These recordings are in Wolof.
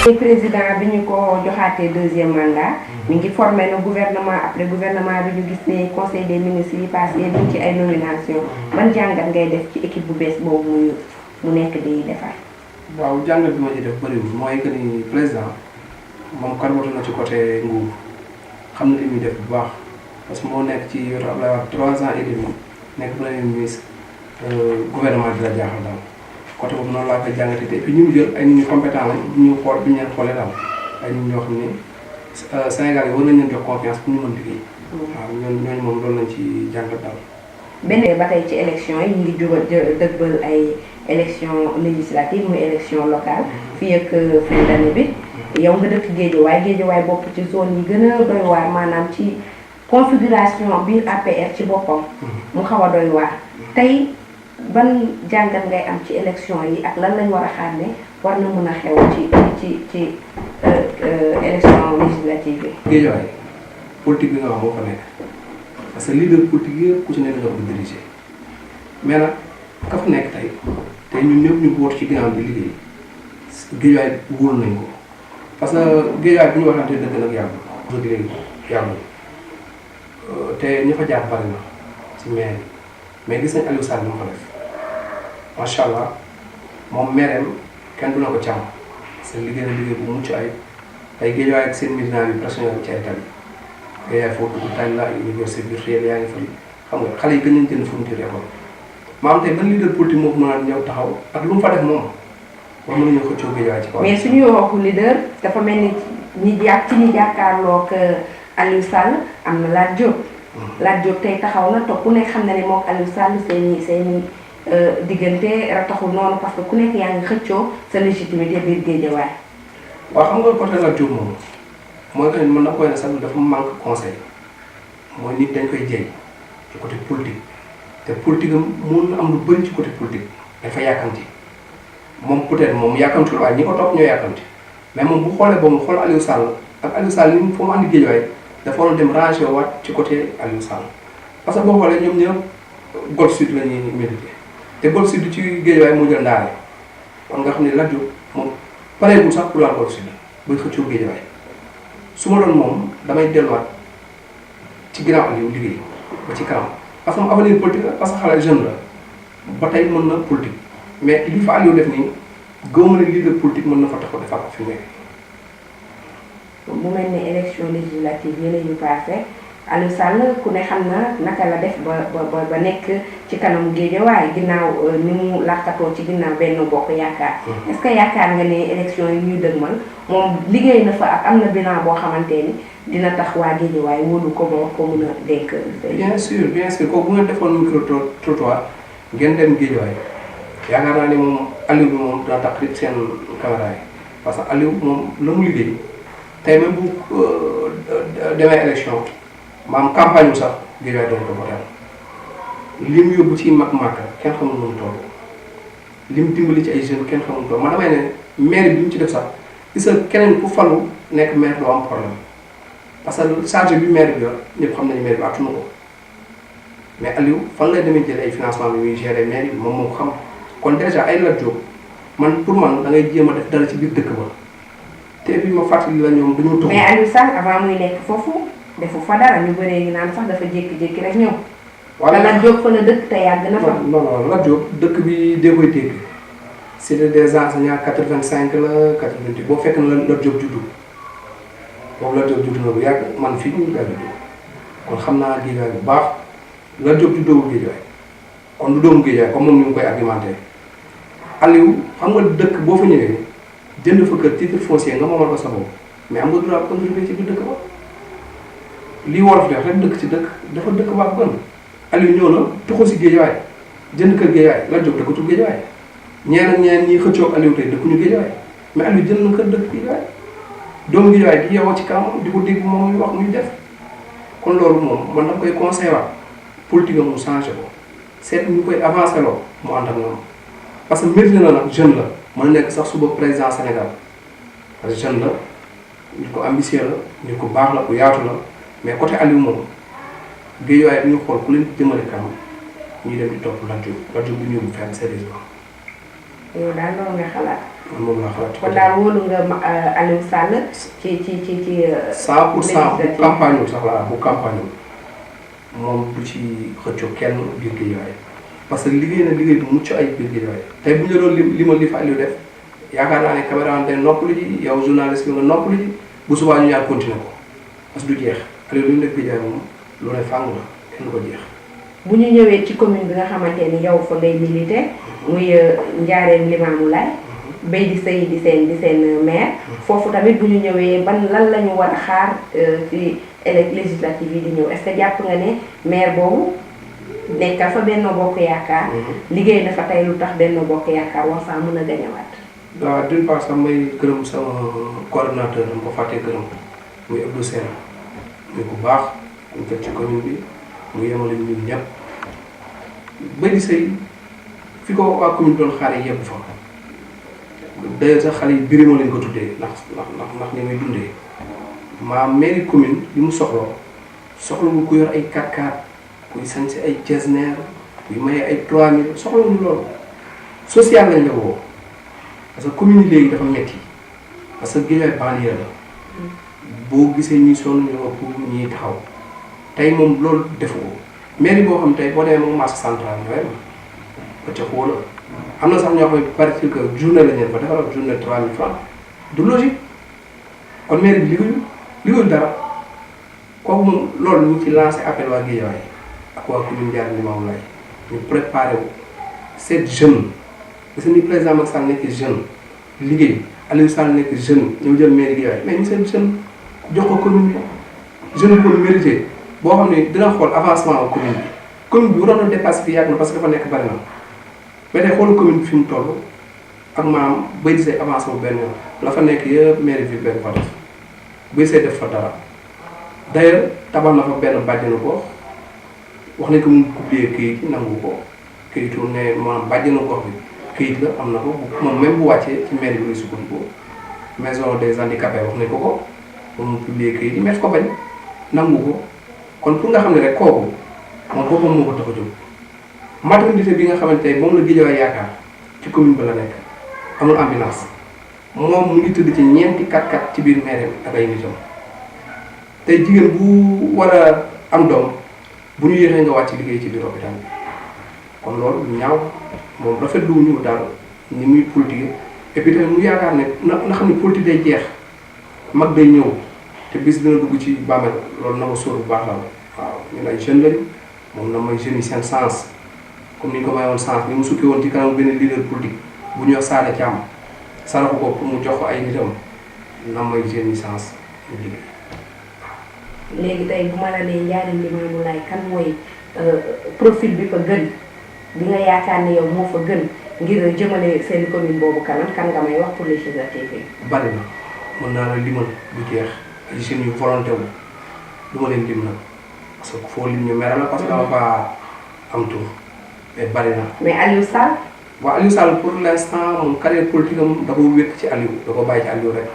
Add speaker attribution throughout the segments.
Speaker 1: président bi ñu ko joxaatee deuxième mandat. mi ngi formé na gouvernement après gouvernement bi ñu gis ne conseil des ministres yi passé ñu ci ay nomination ban jàngat ngay def ci équipe bu bees boobu mu nekk di defar.
Speaker 2: waaw jàngat bi ma ci def bëriwul mooy que ni président moom karwatu na ci côté nguur xam na li muy def bu baax parce que moo nekk ci yor Abdoulaye Wade 3 ans et demi nekk premier ministre gouvernement bi la jaaxal daal côté boobu noonu laa koy jàngatee te et puis ñu ngi jël ay nit ñu compétent lañ ñu xool bi ñu leen xoolee daal ay nit ñoo xam ne Sénégal yi war nañ leen jox confiance pour ñu mën liggéey. waaw ñooñu moom loolu lañ ci jàngat daal.
Speaker 1: benn ba tey ci élection yi ñu ngi jubal dëgbal ay élection législative muy élection locale fii ak fin d'année bi yow nga dëkk Guédiawaye bokk ci zone yi gën a doy waar maanaam ci configuration biir APR ci boppam mu xaw a doy waar tey ban jàngat ngay am ci élection yi ak lan lañ war a xaar ne war na mën a xew ci élection législative yi.
Speaker 2: Guédiawaye politique bi nga wax moo fa nekk parce que leader politique yëpp ku ci nekk nga ko diriger mais nag ka fa nekk tey ñun ñëpp ñu boot ci ginnaaw bi liggéey Guédiawaye wóolu nañ ko parce que Guédiawaye bu ñu waxante dëgg nag yàggul léegi yàggul te ñi fa jaar bari na ci maire mais gis nañ Aliou Sall mu fa def macha allah moom maireem kenn du na ko càmm parce que liggéey na liggéey bu mucc ayib tey Guédiawaye ak seen militant bi presque ñoo ci ay tali Guédiawaye foofu dugg tali la université bi réel yaa ngi fa xam nga xale yi gën nañ jënd fourniture école maanaam tey ban leader politique moo ko mën a ñëw taxaw ak lu mu fa def moom wax mën nañu xëccoo Guédiawaye ci kaw.
Speaker 1: mais suñu waxu leader dafa mel ni ñi jàkkaarloo ak Aliou Sall am na Lat Diop. Lat Diop tey taxaw na te ku nekk xam na ne moom Aliou Sall seeni diggante taxul noonu parce que ku nekk yaa ngi xëccoo sa légitimité biir Guédiawaye.
Speaker 2: waaw xam nga côté Lat Diop moom mooy que mën na koy ne sax dafa manque conseil mooy nit dañ koy jëy ci côté politique te politique am mun na am lu bëri ci côté politique dafa yàkkamti moom peut-être moom yàkkamti waaye ñi ko topp ñoo yàkkamti mais moom bu xoolee ba mu xool Aliou Sall ak Aliou Sall ni foo mu andi Guédiawaye dafa war a dem ranger waat ci côté Aliou Sall parce que boo xoolee ñoom ñëpp Golf Sud la ñuy milité te Golf Sud ci Guédiawaye moo jël ndaare kon nga xam ne Lat Diop moom pareegul sax pour la Golf Sud buy xëccoo Guédiawaye su ma doon moom damay delluwaat ci ginnaaw Aliou liggéey ba ci kanam parce que moom avenir politique la parce que xale jeune la ba tey mën na politique mais li fa Aliou def nii gëwuma ne leader politique mën na fa taxaw defar ko fi mu nekk.
Speaker 1: mu mel ne élection législative yi ñu passé Aliou Sall ku ne xam na naka la def ba nekk ci kanamu Guédiawaye ginnaaw ni mu làkkatoo ci ginnaaw Benno Bokk Yaakaar. est-ce que yaakaar nga ne élection yi ñuy dëgmal moom liggéey na fa ak am na bilan boo xamante ni dina tax waa Guédiawaye wóolu ko ba wax ko mën a dénk.
Speaker 2: bien sûr kooku bu ngeen defoon micro trottoir ngeen dem Guédiawaye yaakaar naa ne moom Aliou bi moom dina tax nit seen caméra yi parce que Aliou moom la mu liggéey tey même bu demee élection. maam campagne sax Guédiawaye doon ko voté li mu yóbbu ci mag kenn xamul nu mu toll li mu dimbali ci ay jeunes kenn xamul toll man damay ne maire bi mu ci def sax gis nga keneen ku falu nekk maire doo am problème parce que charge bi maire bi yor ñëpp xam nañu maire bi attunu ko mais Aliou fan lay demee jël ay financement bi muy gérer maire bi moom moo ko xam kon déjà ay Lat Diop man pour man da ngay jéem a def dara ci biir dëkk ba te bi ma fàttali la ñoom dañoo toog.
Speaker 1: mais Aliou Sall avant muy nekk foofu. defu fa dara ñu bëree ngi naan sax dafa jékki-jékki rek ñëw. wala Lat Diop fa la dëkk te yàgg na fa.
Speaker 2: non Lat Diop dëkk bi dee koy dégg c'était des enseignants 85 la 88 boo fekk na Lat Diop juddu boobu Lat Diop juddu na bu yàgg man fii ñu yàgg juddu kon xam naa Guédiawaye bu baax Lat Diop juddoowul Guédiawaye kon du doomu Guédiawaye comme moom ni mu koy argumenté Aliou xam nga dëkk boo fa ñëwee jënd fa kër titre foncier nga moomal ko sa bopp mais am nga droit contribuer ci biir dëkk ba. lii wolof def rek dëkk ci dëkk dafa dëkk baax gën Aliou ñëw na tuxu si Guédiawaye jënd kër Guédiawaye Lat Diop dëkkatul Guédiawaye ñeen ak ñeen ñi xëccoo Aliou tey dëkkuñu Guédiawaye mais Aliou jënd na kër dëkk Guédiawaye doomu Guédiawaye di yeewoo ci kanam di ko dégg moom muy wax muy def kon loolu moom man dama koy conseillé waat politique am mu changé ko seet ñu koy avancé loo mu ànd ak ñoom parce que mérite na nag jeune la mën nekk sax suba président Sénégal parce que jeune la nit ko ambitieux la nit ko baax la ku yaatu la mais côté Aliou moom Guédiawaye bi ñu xool ku leen jëmale kanam ñuy dem di topp Lat Diop du ñëw bu fenn sérieusement
Speaker 1: yow daal loolu nga xalaat.
Speaker 2: man moom laa xalaat.
Speaker 1: kon daal wóolu nga Aliou Sall ci.
Speaker 2: 100% bu campagne sax la bu campagne moom du ci xëccoo kenn biir Guédiawaye parce que liggéey na liggéey bu mucc ay biir Guédiawaye tey bu ñu la doon li fa Aliou def yaakaar naa ne caméra day noppalu ji yow journaliste bi nga noppalu ji bu subaa ñu ñaar continuer ko parce que du jeex Aliou lu ñu def Guédiawaye moom lu ne fàng la kenn du ko jeex.
Speaker 1: bu ñu ñëwee ci commune bi nga xamante ni yow fa ngay militer muy Ndiarème Limamoulaye Baydi Seye di seen maire foofu tamit bu ñu ñëwee ban lan la ñu war a xaar ci législative yi di ñëw est-ce que jàpp nga ne maire boobu nekkal fa Benno Bokk Yaakaar liggéey na fa tey lu tax Benno Bokk Yaakaar war saa mën a gañewaat.
Speaker 2: waaw d'une part sax may gërëm sama coordonnateur dama ko fàttee gërëm muy Abdou Sène muy bu baax ñu teg ci commune bi mu yemale ñun ñëpp Baydi Seye fi ko waa commune doon xaaree yëpp fa d'ailleurs sax xale yi birima lañ ko tuddee ndax ni muy dundee mairie commune li mu soxlawul ku yor ay 4x4 kuy sañse ay jesner kuy maye ay 3000 soxlawul loolu social lañ la woo parce que commune yi léegi dafa metti parce que Guédiawaye banlieue la boo gisee ñuy sonn ñu ëpp ñuy taxaw tey moom loolu defu ko mairie boo xam tey boo demee moom marché central ñooy ba ca xóola am na sax ñoo xam ne paraît-il que journée la ñeen fa defal journée 3000 francs du logique kon mairie bi liggéeyul dara kooku moom loolu ñu ci lancé appel waa Guédiawaye ak waa commune Ndiarème Limamoulaye ñu préparé wu cette jeune parce que ni président Macky Sall nekk jeune liggéey Aliou Sall nekk jeune ñëw jël mairie Guédiawaye mais ñu seen jeune jox ko commune bi jeune bu ko mérité boo xam ne dina xool avancement ak commune bi waroon na dépassé fi yàgg na parce que dafa nekk bari na mais tey xoolu commune bi fi mu toll ak maanaam Baydi Seye avancé bu benn yoon la fa nekk yëpp mairie bi benn fa def Baydi Seye def fa dara d'ailleurs tabax na fa benn bàjjenu gox wax nañ ko mu publier këyit yi nangu ko këyitu ne maanaam bàjjenu gox bi këyit la am na ko moom même bu wàccee ci mairie bi lay sukkandiku maison des handicapés wax nañ ko mu publier këyit yi mais ko bañ nangu ko kon pour nga xam ne rek kooku moom boppam moo ko tax a jóg maternité bi nga xamante ne moom la Guédiawaye yaakaar ci commune ba la nekk amul ambulance moom mu ngi tëdd ci ñeenti 4x4 ci biir mairie ak ay nitam tey jigéen bu war a am doom bu ñu yéexee nga wàcc liggéey ci biir hôpital bi kon loolu ñaaw moom rafetlu wu ñu daal ni muy politique et puis tamit mu yaakaar ne na xam ne politique day jeex mag day ñëw te bis dina dugg ci bàmmeel loolu na ma sóor bu baax la waaw ñun ay jeunes lañu moom na may jeunes yi seen sens comme ni ñu ko mayoon sens ni mu sukki woon ci kanam benn leader politique bu ñuy wax Sada Thiam saraxu ko pour mu jox ko ay nitam na may jeunes yi sens ñu liggéey.
Speaker 1: léegi tey bu ma la nee Ndiarème Limamoulaye kan mooy profil bi fa gën bi nga yaakaar ne yow moo fa gën ngir jëmale seen commune boobu kanam kan nga may wax pour législative yi.
Speaker 2: bari na mën naa la limal bu jeex ay jeunes yu volonté wu du ma leen lim nag parce que foo lim ñu mere la parce que dama fa am tur mais bari na.
Speaker 1: mais Aliou Sall.
Speaker 2: waaw Aliou Sall pour l'instant moom carrière politique am da ko wékk ci Aliou da ko bàyyi ci Aliou rek.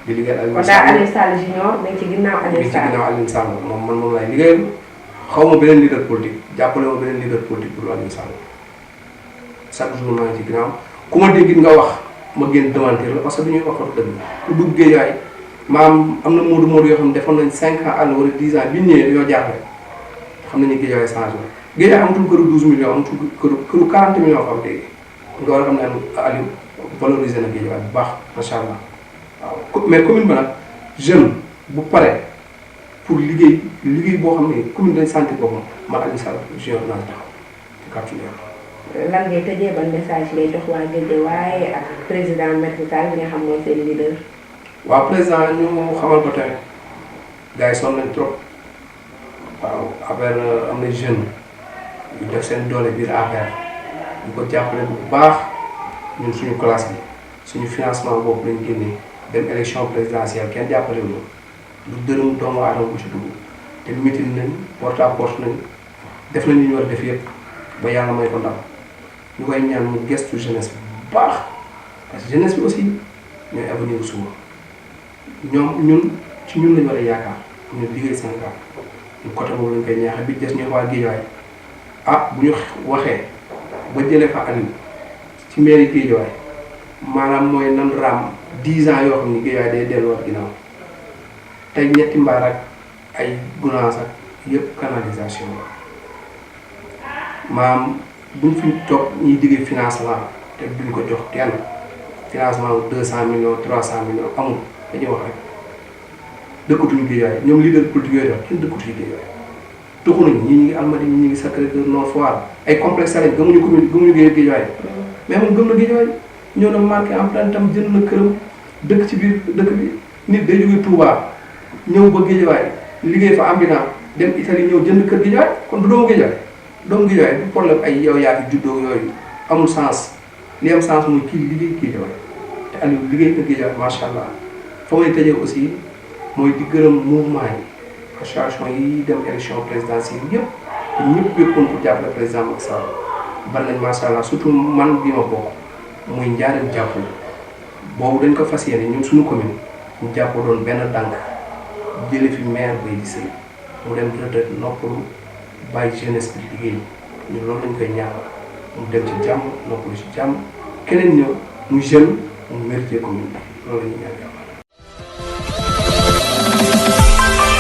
Speaker 2: di liggéeyal Aliou Sall
Speaker 1: kon daal Aliou Sall junior mais ci ginnaaw Aliou Sall
Speaker 2: ci ginnaaw Aliou Sall moom laay liggéeyal xaw ma beneen leader politique jàppale ma beneen leader politique pour Aliou Sall chaque jour maa ngi ci ginnaaw ku ma dégg nga wax ma génn démentir la parce que du ñuy wax dëgg ku dugg Guédiawaye maam am na moodu yoo xam ne defoon nañ 5 ans àll wala 10 ans bi ñu ñëwee dañoo jaaxle xam nañu Guédiawaye changé na Guédiawaye amatul këru 12 millions amatul këru 40 millions xam léegi nga war a xam ne Aliou valorisé na Guédiawaye bu baax macha allah. waaw mais commune ba nag jeune bu pare pour liggéey boo xam ne commune dañ sentir boppam man Aliou Sall junior naa taxaw ci kàttu Yàlla.
Speaker 1: lan ngay tëjee ban message ngay jox waa Guédiawaye ak président Macky Sall bi nga xam mooy seen leader.
Speaker 2: waaw président ñu xamal ko tamit gars yi sonn nañ trop waaw affaire am na jeune yu def seen doole biir affaire ñu ko jàppale bu baax ñun suñu classe bi suñu financement boobu lañ génnee. dem élection présidentielle kenn jàppale wu lu dërëm doomu aadama bu ci dugg te meeting nañ porte à porte nañ def nañ li ñu war a def yëpp ba yàlla may ko ndam ñu koy ñaan mu gestu jeunesse bi bu baax parce que jeunesse bi aussi ñooy avenir bu suba ñun ci ñun lañ war a yaakaar ñu liggéey Sénégal ñu côté boobu lañ koy ñaaxee bi des ñu waa Guédiawaye bu ñu waxee ba jëlee fa Aliou ci mairie Guédiawaye maanaam mooy nan raam 10 ans yoo xam ni Guédiawaye day delluwaat ginnaaw tey ñetti mbaar ak ay gunaas ak yëpp canalisation la maam buñ fi toog ñuy diggee financement te duñ ko jox kenn financement 200 millions 300 millions amul dañuy wax rek dëkkatuñu Guédiawaye ñoom leader politique yooyu daal kenn dëkkatu ci Guédiawaye tuxu nañ ñii ñu ngi Almadies ñii ñu ngi Sacré-Cœur Nord Foire ay complexe lañ gëmuñu commune gëmuñu Guédiawaye mais moom gëm na Guédiawaye ñëw na marqué empreinte tam jënd na këram dëkk ci biir dëkk bi nit day jógee Touba ñëw ba Guédiawaye liggéey fa ambulant dem Italie ñëw jënd kër Guédiawaye kon du doomu Guédiawaye du problème ay yow yaa fi juddoo yooyu amul sens li am sens mooy kii liggéey Guédiawaye te Aliou liggéey na Guédiawaye macha allah fa may tëjee aussi mooy di gërëm mouvement yi association yi dem élection présidentielle yëpp te ñëpp yëppoon pour jàppale président Macky Sall bari nañ macha allah surtout man bi ma bokk muy Ndiarème jàppale boobu dañ ko fas yéene ñun suñu commune ñu jàppoo doon benn dànk jële fi maire bay di sëy mu dem retraite noppalu bàyyi jeunesse bi liggéey ñu loolu lañ koy ñaanal mu dem ci jàmm noppalu ci jàmm keneen ñëw mu jeune mu mérité commune bi loolu la ñuy ñaan yàlla